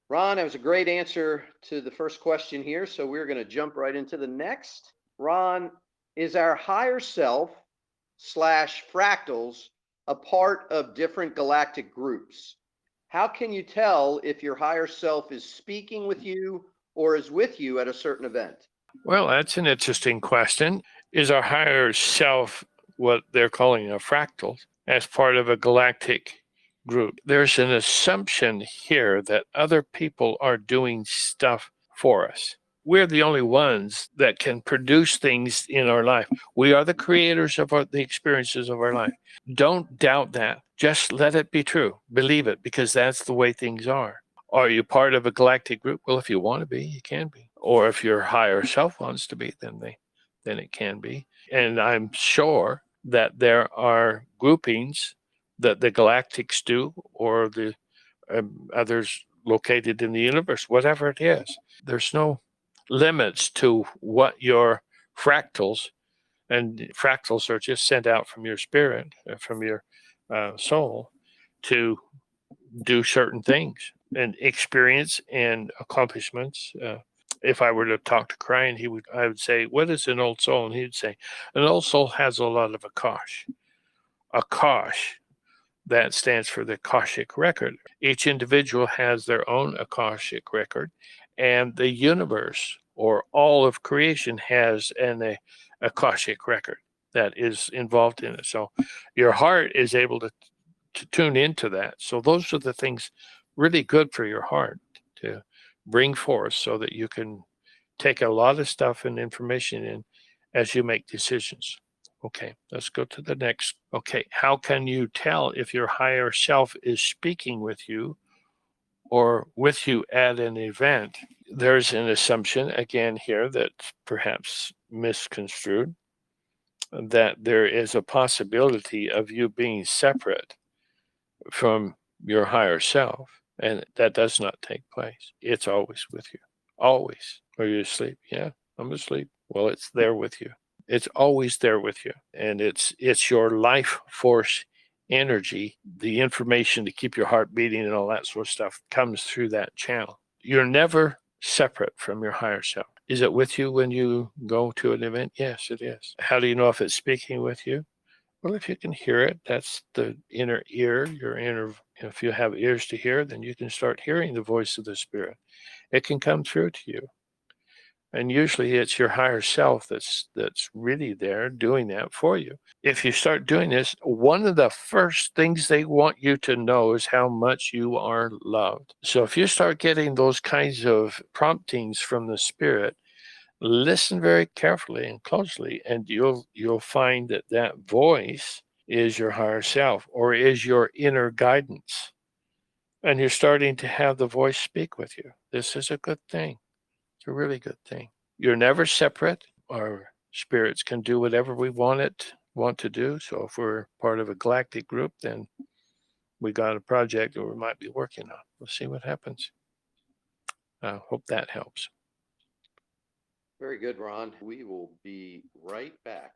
Ron, that was a great answer to the first question here. So we're going to jump right into the next. Ron, is our higher self slash fractals a part of different galactic groups? How can you tell if your higher self is speaking with you or is with you at a certain event? Well, that's an interesting question. Is our higher self what they're calling a fractal as part of a galactic group? There's an assumption here that other people are doing stuff for us. We're the only ones that can produce things in our life. We are the creators of the experiences of our life. Don't doubt that. Just let it be true. Believe it, because that's the way things are. Are you part of a galactic group? Well, if you want to be, you can be. Or if your higher self wants to be, then it can be. And I'm sure that there are groupings that the galactics do, or the others located in the universe, whatever it is. There's no limits to what your fractals, and fractals are just sent out from your spirit, from your soul, to do certain things and experience and accomplishments. If I were to talk to Crane, I would say, "What is an old soul?" And he would say, "An old soul has a lot of Akash. Akash, that stands for the Akashic record. Each individual has their own Akashic record, and the universe or all of creation has an Akashic record that is involved in it. So your heart is able to tune into that. So those are the things really good for your heart to bring forth so that you can take a lot of stuff and information in as you make decisions. Okay, let's go to the next. Okay, how can you tell if your higher self is speaking with you or with you at an event? There's an assumption again here that's perhaps misconstrued, that there is a possibility of you being separate from your higher self, and that does not take place. It's always with you. Always. Are you asleep? Yeah, I'm asleep. Well, it's there with you. It's always there with you. And it's your life force energy, the information to keep your heart beating and all that sort of stuff comes through that channel. You're never separate from your higher self. Is it with you when you go to an event? Yes, it is. How do you know if it's speaking with you? Well, if you can hear it, that's the inner ear, your inner, if you have ears to hear, then you can start hearing the voice of the Spirit. It can come through to you. And usually it's your higher self that's really there doing that for you. If you start doing this, one of the first things they want you to know is how much you are loved. So if you start getting those kinds of promptings from the Spirit, listen very carefully and closely, and you'll find that that voice is your higher self or is your inner guidance, and you're starting to have the voice speak with you. This is a good thing. It's a really good thing. You're never separate. Our spirits can do whatever we want to do. So if we're part of a galactic group, then we got a project that we might be working on. We'll see what happens. I hope that helps. Very good, Ron. We will be right back.